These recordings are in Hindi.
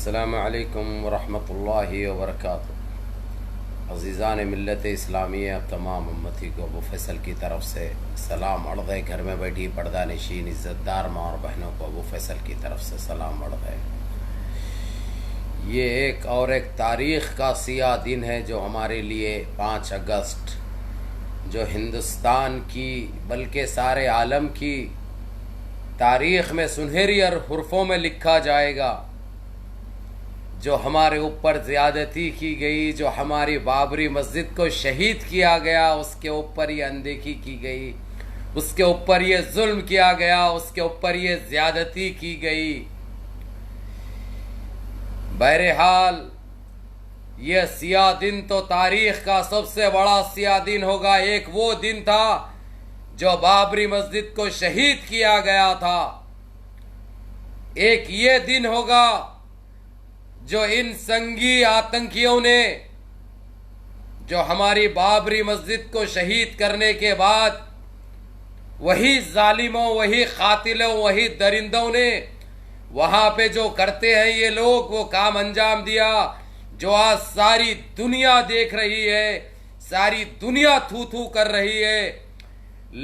अस्सलामु अलैकुम वरहमतुल्लाहि वबरकातुहू। अज़ीज़ान मिल्लत इस्लामिया तमाम उम्मती को अबू फैसल की तरफ से सलाम अर्ज़ है। घर में बैठी पर्दा नशीन इज़्ज़तदार माँ और बहनों को अबू फैसल की तरफ से सलाम अर्ज़ है। ये एक तारीख़ का सियाह दिन है जो हमारे लिए 5 अगस्त, जो हिंदुस्तान की बल्कि सारे आलम की तारीख़ में सुनहरी हुर्फ़ों में लिखा जाएगा। जो हमारे ऊपर ज़्यादती की गई, जो हमारी बाबरी मस्जिद को शहीद किया गया, उसके ऊपर ये अनदेखी की गई, उसके ऊपर ये जुल्म किया गया, उसके ऊपर ये ज़्यादती की गई। बहरहाल ये सियाह दिन तो तारीख़ का सबसे बड़ा सियाह दिन होगा। एक वो दिन था जो बाबरी मस्जिद को शहीद किया गया था। एक ये दिन होगा जो इन संगी आतंकियों ने, जो हमारी बाबरी मस्जिद को शहीद करने के बाद वही जालिमों, वही कातिलों, वही दरिंदों ने वहां पे जो करते हैं ये लोग, वो काम अंजाम दिया जो आज सारी दुनिया देख रही है, सारी दुनिया थू थू कर रही है।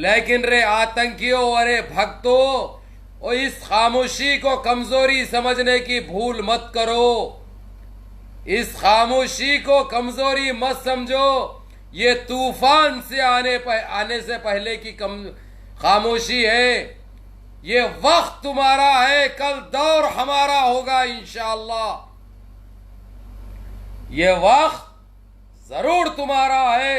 लेकिन रे आतंकियों, अरे भक्तों, और इस खामोशी को कमजोरी समझने की भूल मत करो। इस खामोशी को कमजोरी मत समझो। ये तूफान से आने से पहले की खामोशी है। ये वक्त तुम्हारा है, कल दौर हमारा होगा इंशाअल्लाह। ये वक्त जरूर तुम्हारा है,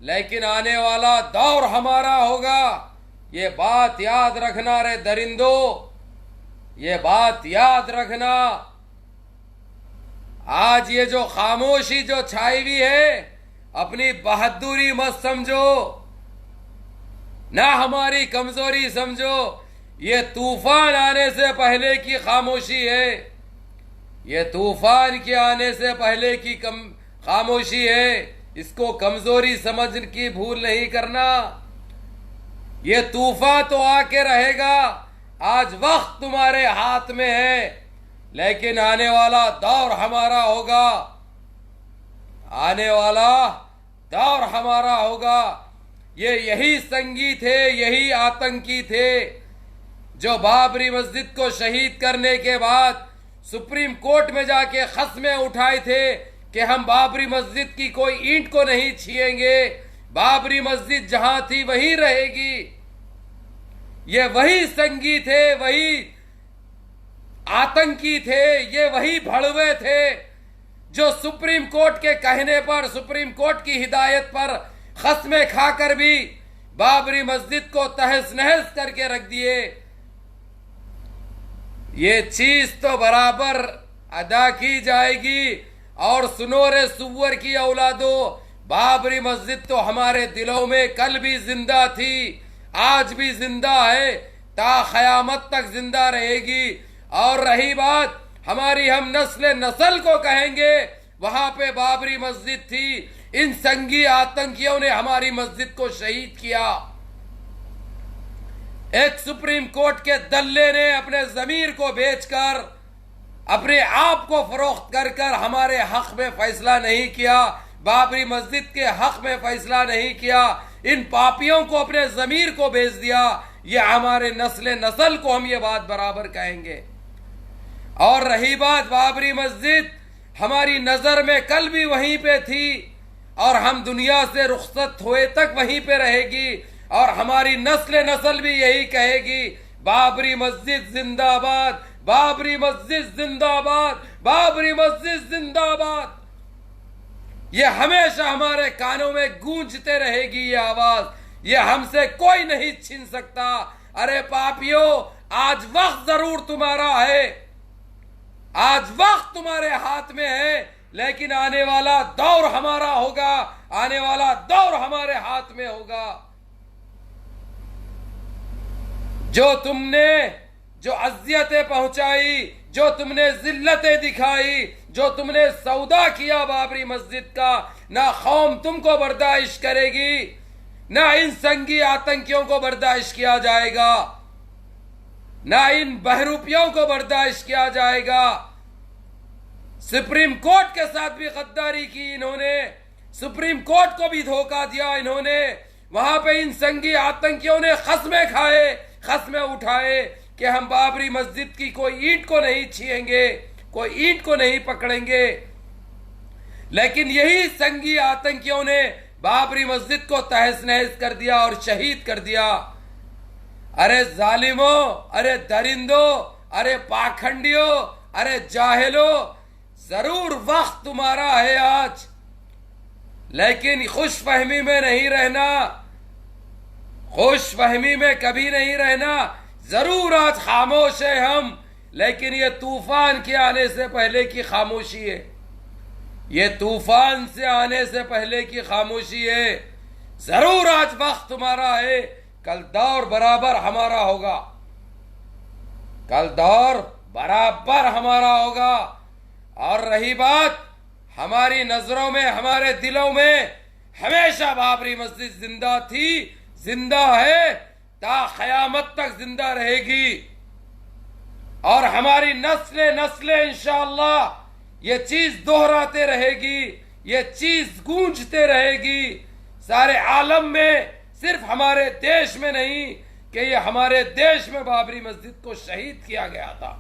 लेकिन आने वाला दौर हमारा होगा। ये बात याद रखना रे दरिंदो, ये बात याद रखना। आज ये जो खामोशी जो छाई हुई है, अपनी बहादुरी मत समझो, ना हमारी कमजोरी समझो। ये तूफान आने से पहले की खामोशी है, ये तूफान के आने से पहले की खामोशी है। इसको कमजोरी समझ की भूल नहीं करना। ये तूफान तो आके रहेगा। आज वक्त तुम्हारे हाथ में है, लेकिन आने वाला दौर हमारा होगा। आने वाला दौर हमारा होगा। ये यही संगी थे, यही आतंकी थे जो बाबरी मस्जिद को शहीद करने के बाद सुप्रीम कोर्ट में जाके खस्में उठाए थे कि हम बाबरी मस्जिद की कोई ईंट को नहीं छुएंगे, बाबरी मस्जिद जहां थी वहीं रहेगी। ये वही संगी थे, वही आतंकी थे, ये वही भड़वे थे जो सुप्रीम कोर्ट के कहने पर, सुप्रीम कोर्ट की हिदायत पर खस्में खाकर भी बाबरी मस्जिद को तहस नहस करके रख दिए। ये चीज तो बराबर अदा की जाएगी। और सुनो रे सुअर की औलादो, बाबरी मस्जिद तो हमारे दिलों में कल भी जिंदा थी, आज भी जिंदा है, ता क़यामत तक जिंदा रहेगी। और रही बात हमारी, हम नस्ल को कहेंगे वहां पे बाबरी मस्जिद थी। इन संगी आतंकियों ने हमारी मस्जिद को शहीद किया। एक सुप्रीम कोर्ट के दल्ले ने अपने जमीर को बेचकर, अपने आप को फरोख्त कर कर हमारे हक में फैसला नहीं किया, बाबरी मस्जिद के हक में फैसला नहीं किया। इन पापियों को अपने जमीर को बेच दिया। ये हमारे नस्ल को हम ये बात बराबर कहेंगे। और रही बात बाबरी मस्जिद, हमारी नजर में कल भी वहीं पे थी और हम दुनिया से रुखसत हुए तक वहीं पे रहेगी। और हमारी नस्ल भी यही कहेगी, बाबरी मस्जिद जिंदाबाद, बाबरी मस्जिद जिंदाबाद, बाबरी मस्जिद जिंदाबाद। ये हमेशा हमारे कानों में गूंजते रहेगी ये आवाज। ये हमसे कोई नहीं छीन सकता। अरे पापियों, आज वक्त जरूर तुम्हारा है, आज वक्त तुम्हारे हाथ में है, लेकिन आने वाला दौर हमारा होगा, आने वाला दौर हमारे हाथ में होगा। जो अजियतें पहुंचाई, जो तुमने जिल्लतें दिखाई, जो तुमने सौदा किया बाबरी मस्जिद का, ना कौम तुमको बर्दाश्त करेगी, ना इन संगी आतंकियों को बर्दाश्त किया जाएगा, ना इन बहरूपियों को बर्दाश्त किया जाएगा। सुप्रीम कोर्ट के साथ भी गद्दारी की इन्होंने, सुप्रीम कोर्ट को भी धोखा दिया इन्होंने। वहां पे इन संगी आतंकियों ने खस्में उठाए कि हम बाबरी मस्जिद की कोई ईंट को नहीं छुएंगे, कोई ईंट को नहीं पकड़ेंगे। लेकिन यही संगी आतंकियों ने बाबरी मस्जिद को तहस नहस कर दिया और शहीद कर दिया। अरे जालिमो, अरे दरिंदो, अरे पाखंडियो, अरे जाहिलो, जरूर वक्त तुम्हारा है आज, लेकिन खुशफहमी में नहीं रहना, खुशफहमी में कभी नहीं रहना। जरूर आज खामोश है हम, लेकिन ये तूफान के आने से पहले की खामोशी है, ये तूफान से आने से पहले की खामोशी है। जरूर आज वक्त तुम्हारा है, कल दौर बराबर हमारा होगा, कल दौर बराबर हमारा होगा। और रही बात हमारी नजरों में, हमारे दिलों में हमेशा बाबरी मस्जिद जिंदा थी, जिंदा है, ता क़यामत तक जिंदा रहेगी। और हमारी नस्लें इंशाअल्लाह ये चीज दोहराते रहेगी, ये चीज गूंजते रहेगी सारे आलम में, सिर्फ हमारे देश में नहीं कि ये हमारे देश में बाबरी मस्जिद को शहीद किया गया था।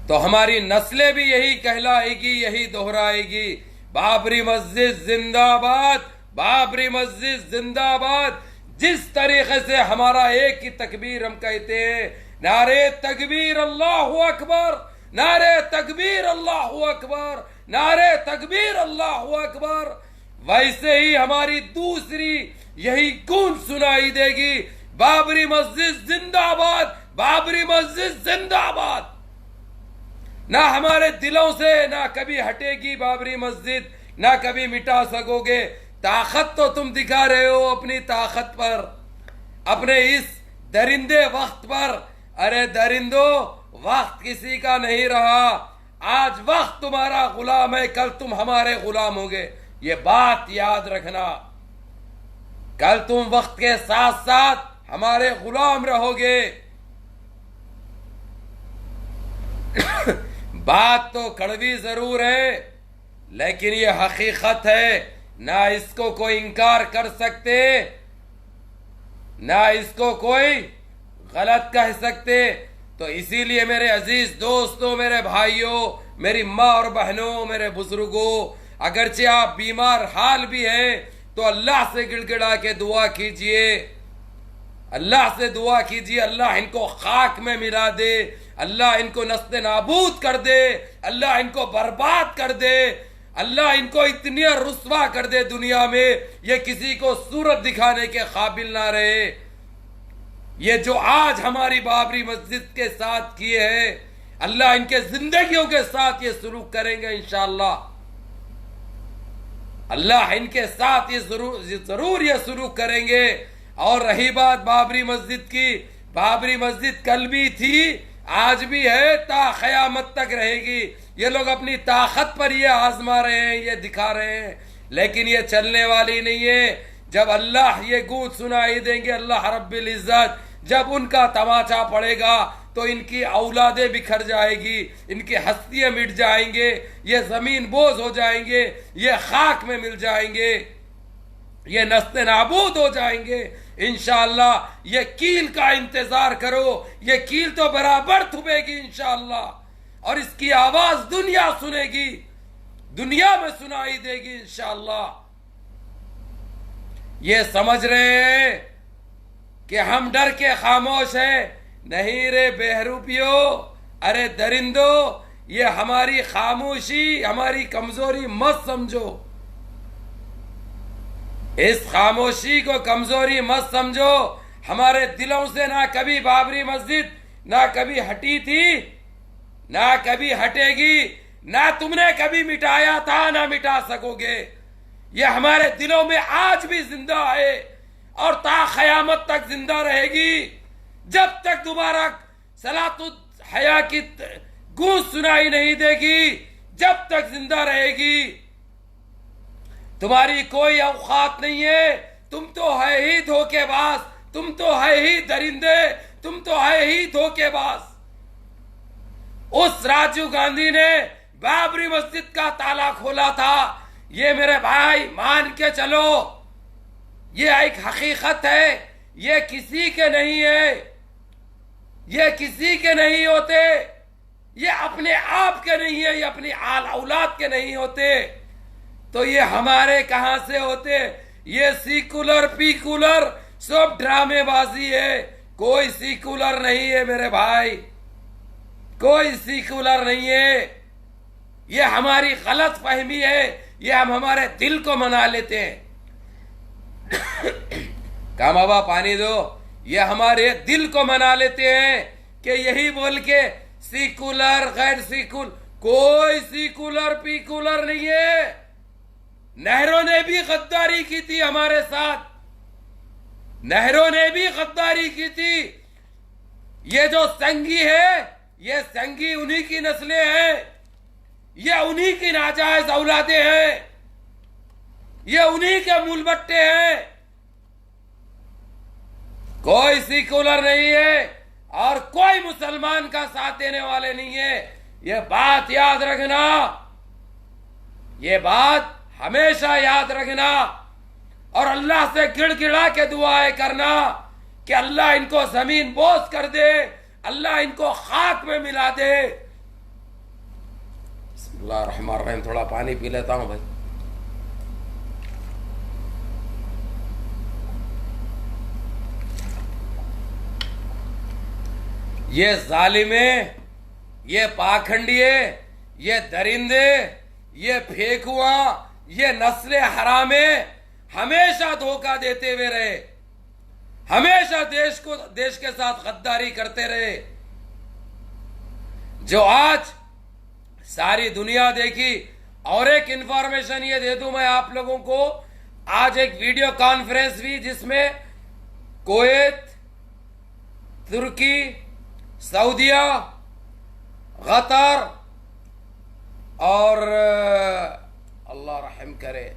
तो हमारी नस्लें भी यही कहलाएगी, यही दोहराएगी, बाबरी मस्जिद जिंदाबाद, बाबरी मस्जिद जिंदाबाद। जिस तरीके से हमारा एक ही तकबीर हम कहते हैं, नारे तकबीर अल्लाहु अकबर, नारे तकबीर अल्लाहु अकबर, नारे तकबीर अल्लाहु अकबर, वैसे ही हमारी दूसरी यही गूंज सुनाई देगी, बाबरी मस्जिद जिंदाबाद, बाबरी मस्जिद जिंदाबाद। ना हमारे दिलों से ना कभी हटेगी बाबरी मस्जिद, ना कभी मिटा सकोगे। ताकत तो तुम दिखा रहे हो अपनी ताकत पर, अपने इस दरिंदे वक्त पर। अरे दरिंदो, वक्त किसी का नहीं रहा, आज वक्त तुम्हारा गुलाम है, कल तुम हमारे गुलाम होगे, ये बात याद रखना। कल तुम वक्त के साथ साथ हमारे गुलाम रहोगे। बात तो कड़वी जरूर है, लेकिन ये हकीकत है, ना इसको कोई इंकार कर सकते, ना इसको कोई गलत कह सकते। तो इसीलिए मेरे अजीज दोस्तों, मेरे भाइयों, मेरी माँ और बहनों, मेरे बुजुर्गों, अगरचे आप बीमार हाल भी हैं तो अल्लाह से गिड़गिड़ा के दुआ कीजिए, अल्लाह से दुआ कीजिए, अल्लाह इनको खाक में मिला दे, अल्लाह इनको नस्ते नाबूद कर दे, अल्लाह इनको बर्बाद कर दे, अल्लाह इनको इतनी रुस्वा कर दे दुनिया में ये किसी को सूरत दिखाने के काबिल ना रहे। ये जो आज हमारी बाबरी मस्जिद के साथ किए हैं, अल्लाह इनके जिंदगियों के साथ ये सलूक करेंगे इंशाअल्लाह, अल्लाह इनके साथ ये जरूर ये सलूक करेंगे। और रही बात बाबरी मस्जिद की, बाबरी मस्जिद कल भी थी, आज भी है, ता क़यामत तक रहेगी। ये लोग अपनी ताकत पर ये आजमा रहे हैं, ये दिखा रहे हैं, लेकिन ये चलने वाली नहीं है। जब अल्लाह ये गूंज सुनाई देंगे, अल्लाह रब्बिल इज्जत, जब उनका तमाचा पड़ेगा तो इनकी औलादें बिखर जाएगी, इनकी हस्तियां मिट जाएंगे, ये जमीन बोझ हो जाएंगे, ये खाक में मिल जाएंगे, ये नस्ते नाबूद हो जाएंगे इंशाअल्लाह। ये कील का इंतजार करो, ये कील तो बराबर थुपेगी इंशाअल्लाह, और इसकी आवाज दुनिया सुनेगी, दुनिया में सुनाई देगी इंशाअल्लाह। ये समझ रहे हैं कि हम डर के खामोश हैं, नहीं रे बेहरूपियो, अरे दरिंदो, ये हमारी खामोशी हमारी कमजोरी मत समझो, इस खामोशी को कमजोरी मत समझो। हमारे दिलों से ना कभी बाबरी मस्जिद ना कभी हटी थी, ना कभी हटेगी, ना तुमने कभी मिटाया था, ना मिटा सकोगे। ये हमारे दिलों में आज भी जिंदा है और ता क़यामत तक जिंदा रहेगी। जब तक दोबारा सलातुल हया की गूंज सुनाई नहीं देगी, जब तक जिंदा रहेगी। तुम्हारी कोई औकात नहीं है, तुम तो है ही धोखेबाज, तुम तो है ही दरिंदे, तुम तो है ही धोखेबाज। उस राजीव गांधी ने बाबरी मस्जिद का ताला खोला था। ये मेरे भाई मान के चलो, ये एक हकीकत है, ये किसी के नहीं है, ये किसी के नहीं होते, ये अपने आप के नहीं है, ये अपनी आल औलाद के नहीं होते, तो ये हमारे कहां से होते? ये सीकुलर पीकुलर सब ड्रामेबाजी है। कोई सीकुलर नहीं है मेरे भाई, कोई सीकुलर नहीं है। ये हमारी गलत फहमी है, ये हम हमारे दिल को मना लेते हैं। कहा बाबा पानी दो, ये हमारे दिल को मना लेते हैं कि यही बोल के सीकुलर गैर सीकुलर, कोई सीकुलर पीकुलर नहीं है। नेहरू ने भी गद्दारी की थी हमारे साथ, नेहरू ने भी गद्दारी की थी। ये जो संघी है, ये संघी उन्हीं की नस्लें हैं, ये उन्हीं की नाजायज औलादे हैं, ये उन्हीं के मूलबट्टे हैं। कोई सीकुलर नहीं है और कोई मुसलमान का साथ देने वाले नहीं है। ये बात याद रखना, ये बात हमेशा याद रखना और अल्लाह से गिड़गिड़ा के दुआएं करना कि अल्लाह इनको जमीन बोझ कर दे, अल्लाह इनको खाक में मिला दे। बिस्मिल्लाहिर्रहमानिर्रहीम, थोड़ा पानी पी लेता हूं भाई। ये जालिमे, ये पाखंडिये, ये दरिंदे, ये फेकुआ, ये नस्ले हरामे हमेशा धोखा देते हुए रहे, हमेशा देश के साथ गद्दारी करते रहे। जो आज सारी दुनिया देखी। और एक इंफॉर्मेशन ये दे दूं मैं आप लोगों को, आज एक वीडियो कॉन्फ्रेंस हुई जिसमें कुवैत, तुर्की, सऊदिया, कतर और अल्लाह रहम करे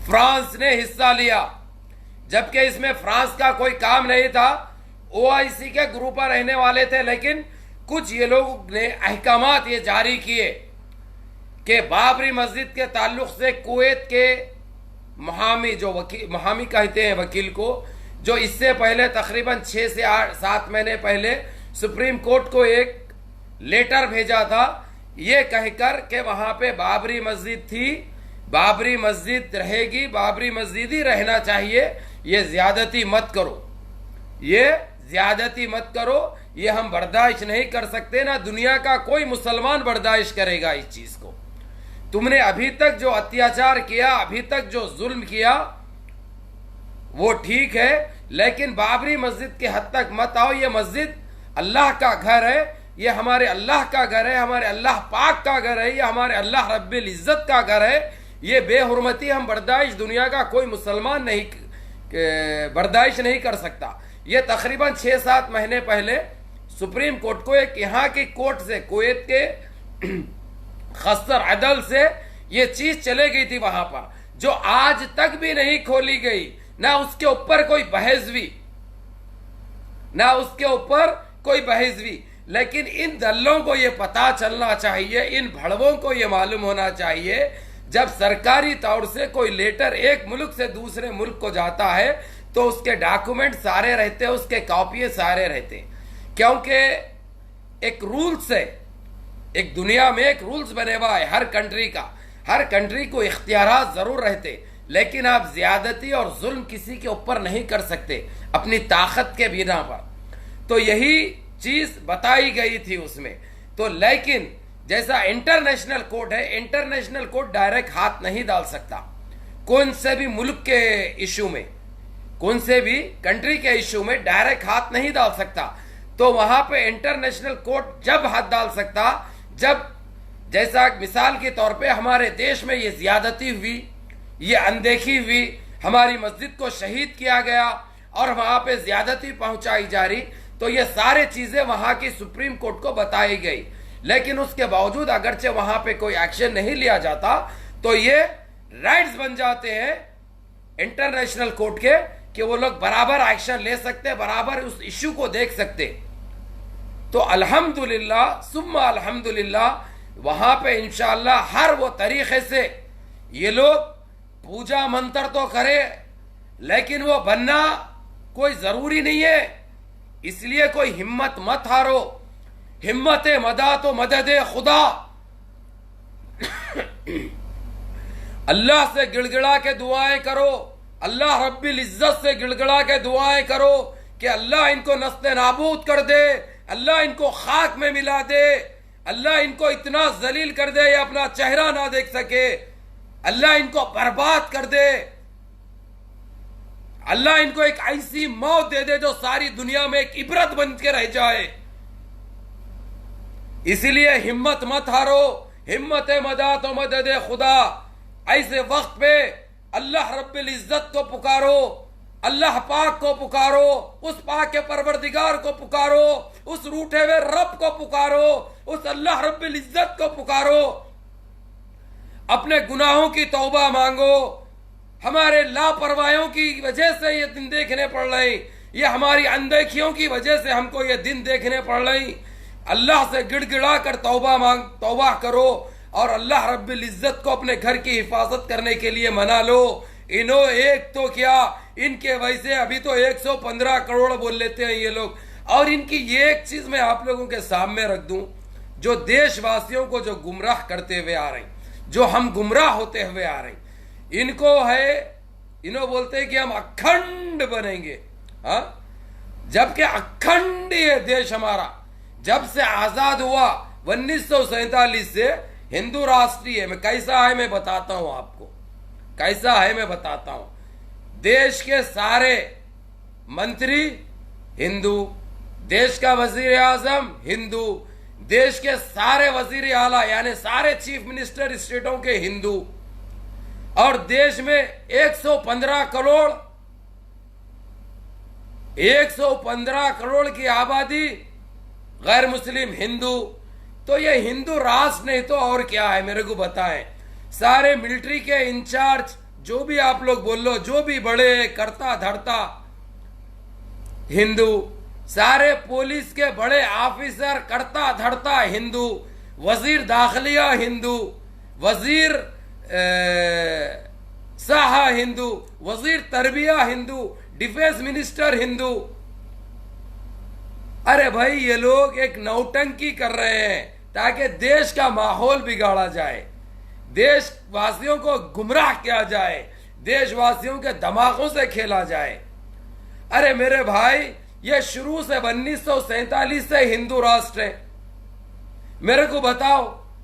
फ्रांस ने हिस्सा लिया। जबकि इसमें फ्रांस का कोई काम नहीं था, ओआईसी के ग्रुप पर रहने वाले थे, लेकिन कुछ ये लोग ने अहकामात ये जारी किए कि बाबरी मस्जिद के ताल्लुक से कुवैत के मुहामी, जो वकील, मुहामी कहते हैं वकील को, जो इससे पहले तकरीबन 6 से 7 महीने पहले सुप्रीम कोर्ट को एक लेटर भेजा था, ये कहकर कि वहां पे बाबरी मस्जिद थी, बाबरी मस्जिद रहेगी, बाबरी मस्जिद ही रहना चाहिए, ये ज्यादती मत करो, ये ज्यादती मत करो, ये हम बर्दाश्त नहीं कर सकते। ना दुनिया का कोई मुसलमान बर्दाश्त करेगा इस चीज को। तुमने अभी तक जो अत्याचार किया, अभी तक जो जुल्म किया, वो ठीक है, लेकिन बाबरी मस्जिद के हद तक मत आओ। ये मस्जिद अल्लाह का घर है, ये हमारे अल्लाह का घर है, हमारे अल्लाह पाक का घर है, ये हमारे अल्लाह रब्बिल इज्जत का घर है। ये बेहुरमती हम बर्दाश्त, दुनिया का कोई मुसलमान नहीं बर्दाश्त नहीं कर सकता। ये तकरीबन 6-7 महीने पहले सुप्रीम कोर्ट को, एक यहाँ की कोर्ट से, कुवैत के खस्तर अदल से ये चीज चले गई थी वहां पर, जो आज तक भी नहीं खोली गई, ना उसके ऊपर कोई बहस हुई, ना उसके ऊपर कोई बहस हुई। लेकिन इन दल्लों को ये पता चलना चाहिए, इन भड़वों को ये मालूम होना चाहिए, जब सरकारी तौर से कोई लेटर एक मुल्क से दूसरे मुल्क को जाता है तो उसके डॉक्यूमेंट सारे रहते हैं, उसके कॉपी सारे रहते हैं, क्योंकि एक रूल्स है, एक दुनिया में एक रूल्स बने हुआ है हर कंट्री का। हर कंट्री को इख्तियारात जरूर रहते, लेकिन आप ज्यादती और जुल्म किसी के ऊपर नहीं कर सकते अपनी ताकत के बिना पर। तो यही चीज बताई गई थी उसमें। तो लेकिन जैसा इंटरनेशनल कोर्ट है, इंटरनेशनल कोर्ट डायरेक्ट हाथ नहीं डाल सकता कौन से भी मुल्क के इशू में, कौन से भी कंट्री के इशू में डायरेक्ट हाथ नहीं डाल सकता। तो वहां पे इंटरनेशनल कोर्ट जब हाथ डाल सकता, जब जैसा मिसाल के तौर पे हमारे देश में ये ज्यादती हुई, ये अनदेखी हुई, हमारी मस्जिद को शहीद किया गया और वहां पे ज्यादती पहुंचाई जा रही, तो ये सारे चीजें वहां की सुप्रीम कोर्ट को बताई गई। लेकिन उसके बावजूद अगरचे वहां पे कोई एक्शन नहीं लिया जाता, तो ये राइट्स बन जाते हैं इंटरनेशनल कोर्ट के कि वो लोग बराबर एक्शन ले सकते, बराबर उस इश्यू को देख सकते। तो अल्हम्दुलिल्लाह सुम्मा अल्हम्दुलिल्लाह वहां पे इंशाअल्लाह हर वो तरीके से ये लोग पूजा मंत्र तो करे, लेकिन वो बनना कोई जरूरी नहीं है। इसलिए कोई हिम्मत मत हारो। हिम्मत मदा तो मदद खुदा। अल्लाह से गिड़गिड़ा के दुआएं करो, अल्लाह रब्बिल इज्जत से गिड़गिड़ा के दुआएं करो कि अल्लाह इनको नस्ते नाबूद कर दे, अल्लाह इनको खाक में मिला दे, अल्लाह इनको इतना जलील कर दे ये अपना चेहरा ना देख सके, अल्लाह इनको बर्बाद कर दे, अल्लाह इनको एक ऐसी मौत दे दे जो सारी दुनिया में एक इबरत बन के रह जाए। इसीलिए हिम्मत मत हारो। हिम्मत मदा तो मदद खुदा। ऐसे वक्त पे अल्लाह रब्बिल इज्जत को पुकारो, अल्लाह पाक को पुकारो, उस पाक के परवरदिगार को पुकारो, उस रूठे हुए रब को पुकारो, उस अल्लाह रब्बिल इज्जत को पुकारो। अपने गुनाहों की तौबा मांगो। हमारे लापरवाहियों की वजह से ये दिन देखने पड़ रहे, ये हमारी अनदेखियों की वजह से हमको ये दिन देखने पड़ रही। अल्लाह से गिड़गिड़ा कर तौबा करो और अल्लाह रब्बिल इज्जत को अपने घर की हिफाजत करने के लिए मना लो। इन्हों एक तो क्या, इनके वैसे अभी तो 115 करोड़ बोल लेते हैं ये लोग। और इनकी ये एक चीज मैं आप लोगों के सामने रख दूं, जो देशवासियों को जो गुमराह करते हुए आ रहे, जो हम गुमराह होते हुए आ रहे, इनको है, इन्हों बोलते हैं कि हम अखंड बनेंगे। हाँ, जबकि अखंड ये देश हमारा जब से आजाद हुआ 1947 से हिंदू राष्ट्रीय में कैसा है मैं बताता हूं आपको, कैसा है मैं बताता हूं। देश के सारे मंत्री हिंदू, देश का वजीर आजम हिंदू, देश के सारे वजीर आला यानी सारे चीफ मिनिस्टर स्टेटों के हिंदू, और देश में 115 करोड़ की आबादी गैर मुस्लिम हिंदू। तो ये हिंदू राष्ट्र नहीं तो और क्या है मेरे को बताएं। सारे मिलिट्री के इंचार्ज जो भी आप लोग बोल लो, जो भी बड़े करता धरता हिंदू, सारे पुलिस के बड़े ऑफिसर करता धरता हिंदू, वजीर दाखिलिया हिंदू, वजीर साहा हिंदू, वजीर तरबिया हिंदू, डिफेंस मिनिस्टर हिंदू। अरे भाई ये लोग एक नौटंकी कर रहे हैं ताकि देश का माहौल बिगाड़ा जाए, देशवासियों को गुमराह किया जाए, देशवासियों के दिमागों से खेला जाए। अरे मेरे भाई ये शुरू से 1947 से हिंदू राष्ट्र है। मेरे को बताओ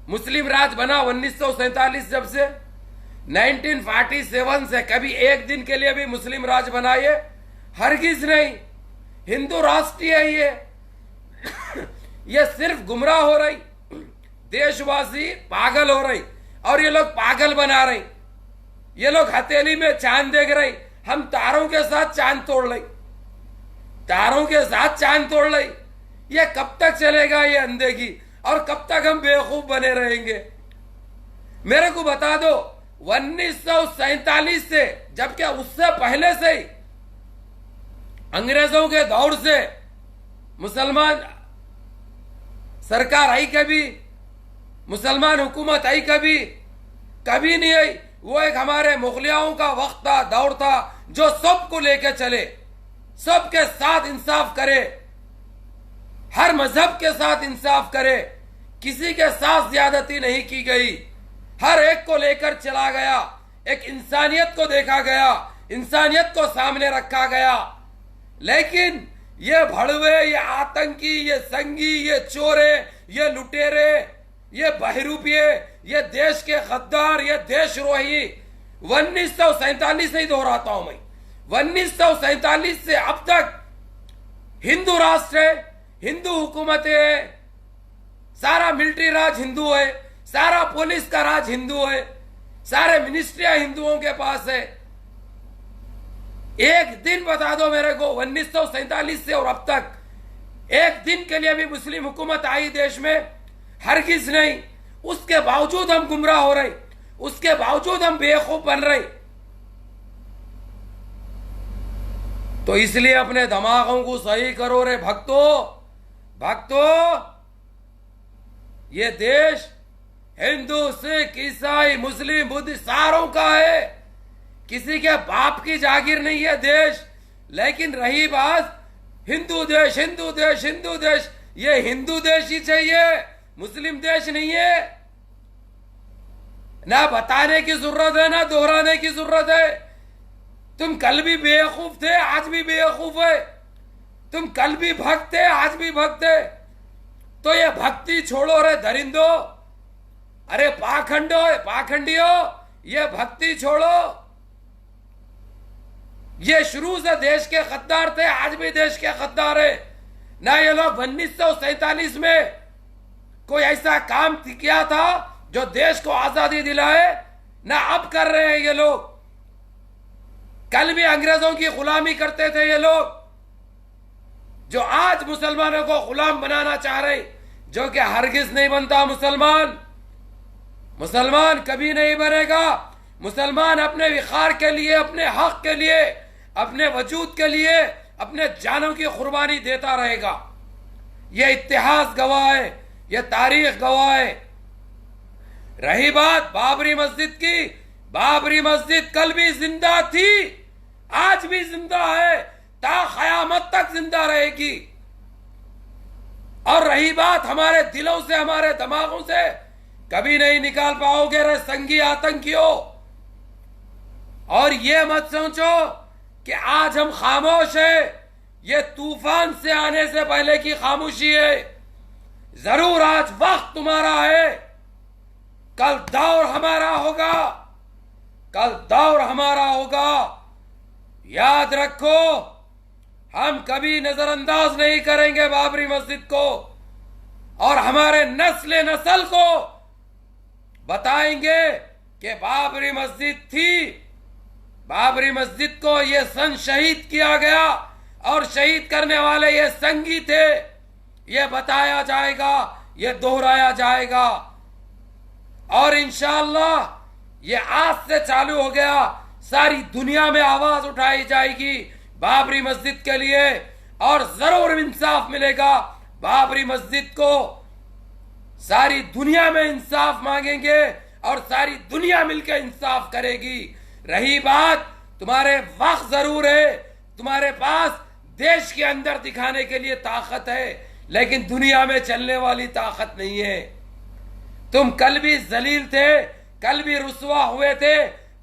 मुस्लिम राज बना 1947 जब से, 1947 से कभी एक दिन के लिए भी मुस्लिम राज बनाए? हरगिज नहीं। हिंदू राष्ट्रीय है ये सिर्फ गुमराह हो रही, देशवासी पागल हो रही और ये लोग पागल बना रहे। ये लोग हथेली में चांद देख रहे, हम तारों के साथ चांद तोड़ ले, तारों के साथ चांद तोड़ ले। ये कब तक चलेगा ये अंधेगी, और कब तक हम बेवकूफ बने रहेंगे? मेरे को बता दो 1947 से, जबकि उससे पहले से ही अंग्रेजों के दौर से मुसलमान सरकार आई, कभी मुसलमान हुकूमत आई, कभी नहीं आई। वो एक हमारे मुगलियाओं का वक्त था, दौर था, जो सबको लेके चले, सबके साथ इंसाफ करे, हर मजहब के साथ इंसाफ करे, किसी के साथ ज्यादती नहीं की गई, हर एक को लेकर चला गया, एक इंसानियत को देखा गया, इंसानियत को सामने रखा गया। लेकिन ये भड़वे, ये आतंकी, ये संगी, ये चोरे, ये लुटेरे, ये बहरूपिये, ये देश के गद्दार, ये देशद्रोही 1947 से ही दोहराता हूं मैं, 1947 से अब तक हिंदू राष्ट्र है, हिंदू हुकूमत है, सारा मिलिट्री राज हिंदू है, सारा पुलिस का राज हिंदू है, सारे मिनिस्ट्रियां हिंदुओं के पास है। एक दिन बता दो मेरे को 1947 से और अब तक एक दिन के लिए भी मुस्लिम हुकूमत आई देश में? हरगिज नहीं। उसके बावजूद हम गुमराह हो रहे, उसके बावजूद हम बेवकूफ बन रहे। तो इसलिए अपने दिमागों को सही करो रे भक्तों, भक्तों, ये देश हिंदू, सिख, ईसाई, मुस्लिम, बुद्ध सारों का है, किसी के बाप की जागीर नहीं है देश। लेकिन रही बात हिंदू देश, हिंदू देश, हिंदू देश, ये हिंदू देश ही चाहिए, मुस्लिम देश नहीं है। ना बताने की जरूरत है, ना दोहराने की जरूरत है। तुम कल भी बेवकूफ थे, आज भी बेवकूफ है। तुम कल भी भक्त थे, आज भी भक्त है। तो ये भक्ति छोड़ो रे दरिंदो, अरे पाखंडियो, ये भक्ति छोड़ो। ये शुरू से देश के गद्दार थे, आज भी देश के गद्दार है। ना ये लोग 1947 में कोई ऐसा काम किया था जो देश को आजादी दिलाए, ना अब कर रहे हैं ये लोग। कल भी अंग्रेजों की गुलामी करते थे ये लोग, जो आज मुसलमानों को गुलाम बनाना चाह रहे, जो कि हरगिज नहीं बनता मुसलमान। मुसलमान कभी नहीं बनेगा। मुसलमान अपने विखार के लिए, अपने हक के लिए, अपने वजूद के लिए अपने जानों की कुर्बानी देता रहेगा। यह इतिहास गवाह है, यह तारीख गवाह है। रही बात बाबरी मस्जिद की, बाबरी मस्जिद कल भी जिंदा थी, आज भी जिंदा है, ता क़यामत तक जिंदा रहेगी। और रही बात हमारे दिलों से, हमारे दिमागों से कभी नहीं निकाल पाओगे रे संगी आतंकियों। और ये मत सोचो कि आज हम खामोश है, ये तूफान से आने से पहले की खामोशी है। जरूर आज वक्त तुम्हारा है, कल दौर हमारा होगा, कल दौर हमारा होगा। याद रखो, हम कभी नजरअंदाज नहीं करेंगे बाबरी मस्जिद को, और हमारे नस्ल को बताएंगे कि बाबरी मस्जिद थी, बाबरी मस्जिद को ये सन शहीद किया गया और शहीद करने वाले ये संगी थे। ये बताया जाएगा, ये दोहराया जाएगा। और इंशाअल्लाह ये आज से चालू हो गया, सारी दुनिया में आवाज उठाई जाएगी बाबरी मस्जिद के लिए, और जरूर इंसाफ मिलेगा बाबरी मस्जिद को। सारी दुनिया में इंसाफ मांगेंगे और सारी दुनिया मिलकर इंसाफ करेगी। रही बात, तुम्हारे वक्त जरूर है, तुम्हारे पास देश के अंदर दिखाने के लिए ताकत है, लेकिन दुनिया में चलने वाली ताकत नहीं है। तुम कल भी जलील थे, कल भी रुस्वा हुए थे,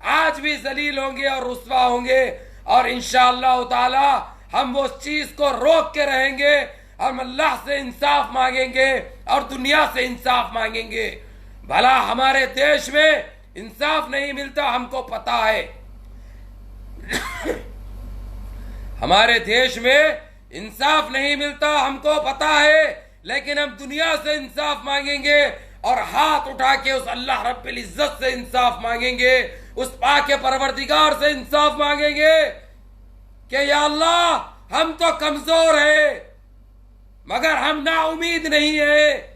आज भी जलील होंगे और रुस्वा होंगे। और इंशाअल्लाह ताला हम वो चीज को रोक के रहेंगे, हम अल्लाह से इंसाफ मांगेंगे और दुनिया से इंसाफ मांगेंगे। भला हमारे देश में इंसाफ नहीं मिलता, हमको पता है। हमारे देश में इंसाफ नहीं मिलता, हमको पता है, लेकिन हम दुनिया से इंसाफ मांगेंगे और हाथ उठा के उस अल्लाह रब्बिल इज्जत से इंसाफ मांगेंगे, उस पाक परवरदिगार से इंसाफ मांगेंगे कि या अल्लाह हम तो कमजोर है, मगर हम ना उम्मीद नहीं है,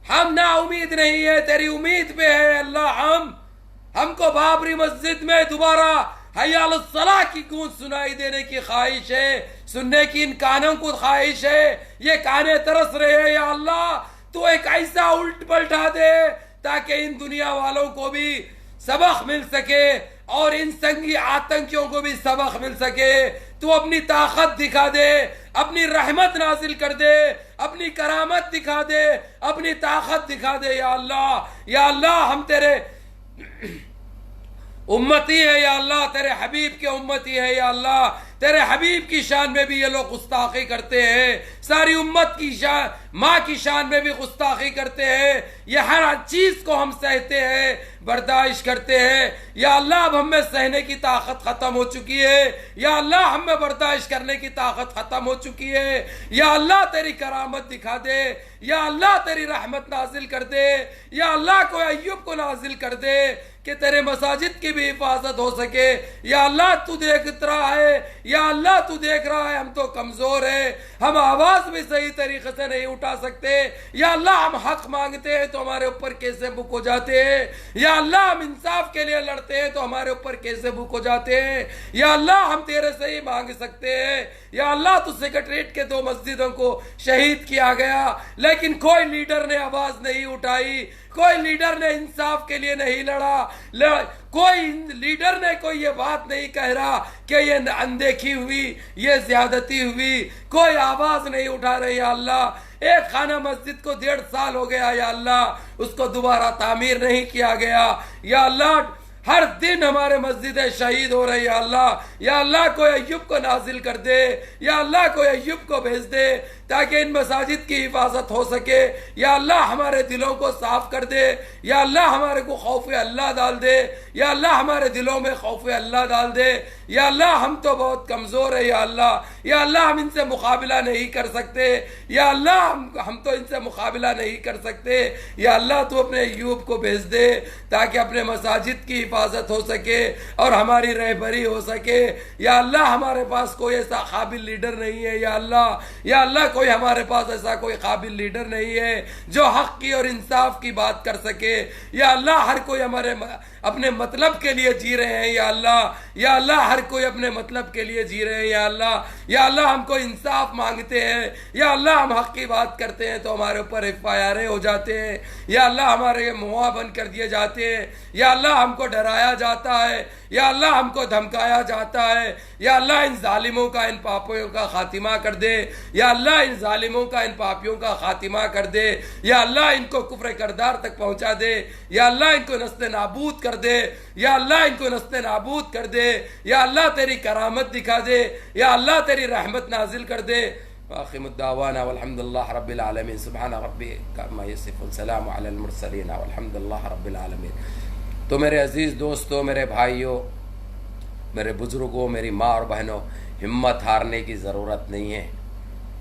हम ना उम्मीद नहीं है, तेरी उम्मीद पे है अल्लाह। हमको बाबरी मस्जिद में दोबारा हय्या अल सलाह की गूंज सुनाई देने की ख्वाहिश है, सुनने की इन कानों को ख्वाहिश है। ये काने तरस रहे हैं या अल्लाह, तू एक ऐसा उल्ट पलटा दे ताकि इन दुनिया वालों को भी सबक मिल सके और इन संगी आतंकियों को भी सबक मिल सके। तू अपनी ताकत दिखा दे, अपनी रहमत नाजिल कर दे, अपनी करामत दिखा दे, अपनी ताकत दिखा दे या अल्लाह। या अल्लाह हम तेरे उम्मती है या अल्लाह, तेरे हबीब के उम्मती है या अल्लाह। तेरे हबीब की शान में भी ये लोग गुस्ताखी करते हैं, सारी उम्मत की शान, माँ की शान में भी गुस्ताखी करते हैं। ये हर चीज को हम सहते हैं, बर्दाश्त करते हैं। या अल्लाह अब हमें सहने की ताकत खत्म हो चुकी है, या अल्लाह हमें बर्दाश्त करने की ताकत खत्म हो चुकी है। या अल्लाह तेरी करामत दिखा दे, या अल्लाह तेरी रहमत नाजिल कर दे, या अल्लाह को अय्यूब को नाजिल कर दे कि तेरे मसाजिद की भी हिफाजत हो सके। या अल्लाह तू देख रहा है, या अल्लाह तू देख रहा है, हम तो कमजोर है, हम आवाज भी सही तरीके से नहीं उठा सकते। या अल्लाह हम हक मांगते हैं तो हमारे ऊपर कैसे बुक हो जाते हैं। या अल्लाह हम इंसाफ के लिए लड़ते हैं तो हमारे ऊपर कैसे बुक हो जाते हैं। या अल्लाह हम तेरे से ही मांग सकते हैं। या अल्लाह तो सेक्रेटरीट के 2 मस्जिदों को शहीद किया गया, लेकिन कोई लीडर ने आवाज नहीं उठाई, कोई लीडर ने इंसाफ के लिए नहीं लड़ा, कोई लीडर ने कोई ये बात नहीं कह रहा कि ये अनदेखी हुई, ये ज्यादती हुई, कोई आवाज नहीं उठा रही। या अल्लाह एक खाना मस्जिद को 1.5 साल हो गया, या अल्लाह उसको दोबारा तामीर नहीं किया गया। या अल्लाह हर दिन हमारे मस्जिदें शहीद हो रही है। या अल्लाह कोई अय्यूब को नाजिल कर दे, या अल्लाह कोई अय्यूब को भेज दे ताकि इन मसाजिद की हिफाजत हो सके। या अल्लाह हमारे दिलों को साफ कर दे, या अल्लाह हमारे को खौफ अल्लाह डाल दे, या अल्लाह हमारे दिलों में खौफ अल्लाह डाल दे। या अल्लाह हम तो बहुत कमजोर है, या अल्लाह हम इनसे मुकाबला नहीं कर सकते। या अल्लाह हम तो इनसे मुकाबला नहीं कर सकते। या अल्लाह तू अपने अय्यूब को भेज दे ताकि अपने मसाजिद की हिफाजत हो सके और हमारी रहबरी हो सके। या अल्लाह हमारे पास कोई ऐसा काबिल लीडर नहीं है। या अल्लाह कोई हमारे पास ऐसा कोई काबिल लीडर नहीं है जो हक की और इंसाफ की बात कर सके। या अल्लाह हर कोई हमारे अपने मतलब के लिए जी रहे हैं। या अल्लाह हर कोई अपने मतलब के लिए जी रहे हैं। या अल्लाह हमको इंसाफ मांगते हैं। या अल्लाह हम हक की बात करते हैं तो हमारे ऊपर FIR हो जाते हैं। या अल्लाह हमारे मुआ बंद कर दिए जाते हैं। या अल्लाह हमको डराया जाता है। या अल्लाह हमको धमकाया जाता है। या अल्लाह इन जालिमों का, इन पापियों का खातिमा कर दे। या अल्लाह इन जालिमों का, इन पापियों का खातिमा कर दे। या अल्लाह इनको कुफ्र करदार तक पहुंचा दे। या अल्लाह इनको नस्ते नाबूद कर दे। या अल्लाह इनको नस्ते नाबूद कर दे। या अल्लाह तेरी करामत दिखा दे। या अल्लाह तेरी रहमत नाजिल कर दे। वाखिमुद्दावाना वल्हम्दुलिल्लाह रब्बिल आलमीन। सुब्हान रब्बिका अम्मा यसिफून, सलाम अलल मुरसलीन वल्हम्दुलिल्लाह रब्बिल आलमीन। तो मेरे अजीज़ दोस्तों, मेरे भाइयों, मेरे बुजुर्गों, मेरी माँ और बहनों, हिम्मत हारने की ज़रूरत नहीं है।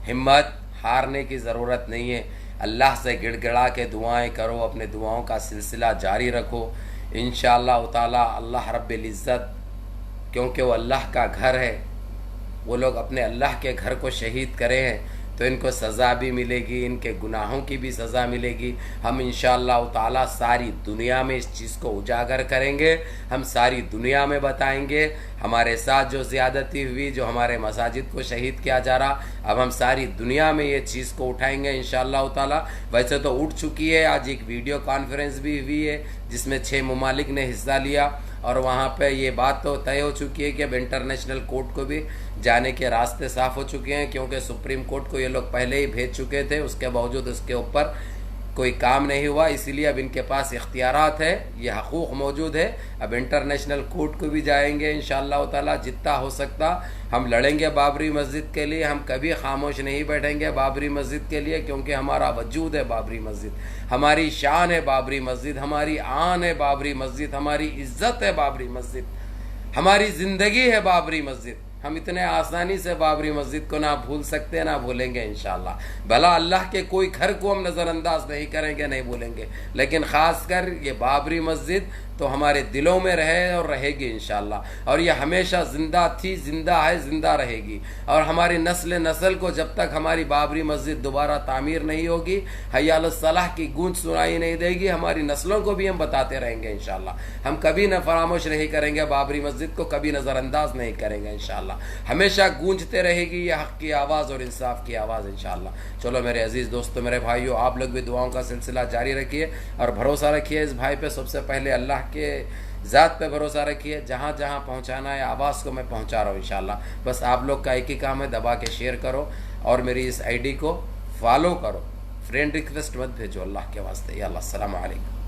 हिम्मत हारने की ज़रूरत नहीं है। अल्लाह से गिड़गिड़ा के दुआएं करो, अपने दुआओं का सिलसिला जारी रखो। इंशाअल्लाह ताला अल्लाह रब्बिल इज़्ज़त, क्योंकि वो अल्लाह का घर है, वो लोग अपने अल्लाह के घर को शहीद करे हैं तो इनको सज़ा भी मिलेगी, इनके गुनाहों की भी सज़ा मिलेगी। हम इंशाअल्लाह ताला सारी दुनिया में इस चीज़ को उजागर करेंगे, हम सारी दुनिया में बताएंगे हमारे साथ जो ज़्यादती हुई, जो हमारे मसाजिद को शहीद किया जा रहा, अब हम सारी दुनिया में ये चीज़ को उठाएंगे इंशाअल्लाह ताला। वैसे तो उठ चुकी है, आज एक वीडियो कॉन्फ्रेंस भी हुई है जिसमें 6 ममालिक ने हिस्सा लिया और वहाँ पे ये बात तो तय हो चुकी है कि अब इंटरनेशनल कोर्ट को भी जाने के रास्ते साफ हो चुके हैं, क्योंकि सुप्रीम कोर्ट को ये लोग पहले ही भेज चुके थे, उसके बावजूद उसके ऊपर कोई काम नहीं हुआ। इसीलिए अब इनके पास इख्तियारात है, ये हकूक़ मौजूद है। अब इंटरनेशनल कोर्ट को भी जाएंगे इंशाअल्लाह ताला। जितना हो सकता हम लड़ेंगे बाबरी मस्जिद के लिए, हम कभी खामोश नहीं बैठेंगे बाबरी मस्जिद के लिए, क्योंकि हमारा वजूद है बाबरी मस्जिद, हमारी शान है बाबरी मस्जिद, हमारी आन है बाबरी मस्जिद, हमारी इज्जत है बाबरी मस्जिद, हमारी ज़िंदगी है बाबरी मस्जिद। हम इतने आसानी से बाबरी मस्जिद को ना भूल सकते, ना भूलेंगे इंशाअल्लाह। भला अल्लाह के कोई घर को हम नज़रअंदाज नहीं करेंगे, नहीं भूलेंगे, लेकिन ख़ासकर ये बाबरी मस्जिद तो हमारे दिलों में रहे और रहेगी इंशाअल्लाह। और ये हमेशा ज़िंदा थी, ज़िंदा है, ज़िंदा रहेगी। और हमारी नस्ल को जब तक हमारी बाबरी मस्जिद दोबारा तामीर नहीं होगी, हय्या अलस सलाह की गूंज सुनाई नहीं देगी, हमारी नस्लों को भी हम बताते रहेंगे इंशाअल्लाह। हम कभी न फरामोश नहीं करेंगे बाबरी मस्जिद को, कभी नज़रअंदाज नहीं करेंगे इंशाअल्लाह। हमेशा गूंजते रहेगी ये हक़ की आवाज़ और इंसाफ की आवाज़ इंशाअल्लाह। चलो मेरे अजीज़ दोस्तों, मेरे भाइयों, आप लोग भी दुआओं का सिलसिला जारी रखिए और भरोसा रखिए इस भाई पे। सबसे पहले अल्लाह के ज़ात पे भरोसा रखिए। जहाँ जहाँ पहुँचाना है आवाज़ को मैं पहुँचा रहा हूँ इंशाअल्लाह। बस आप लोग का एक ही काम है, दबा के शेयर करो और मेरी इस ID को फॉलो करो। फ्रेंड रिक्वेस्ट मत भेजो अल्लाह के वास्ते। या अल्लाह, अस्सलाम वालेकुम।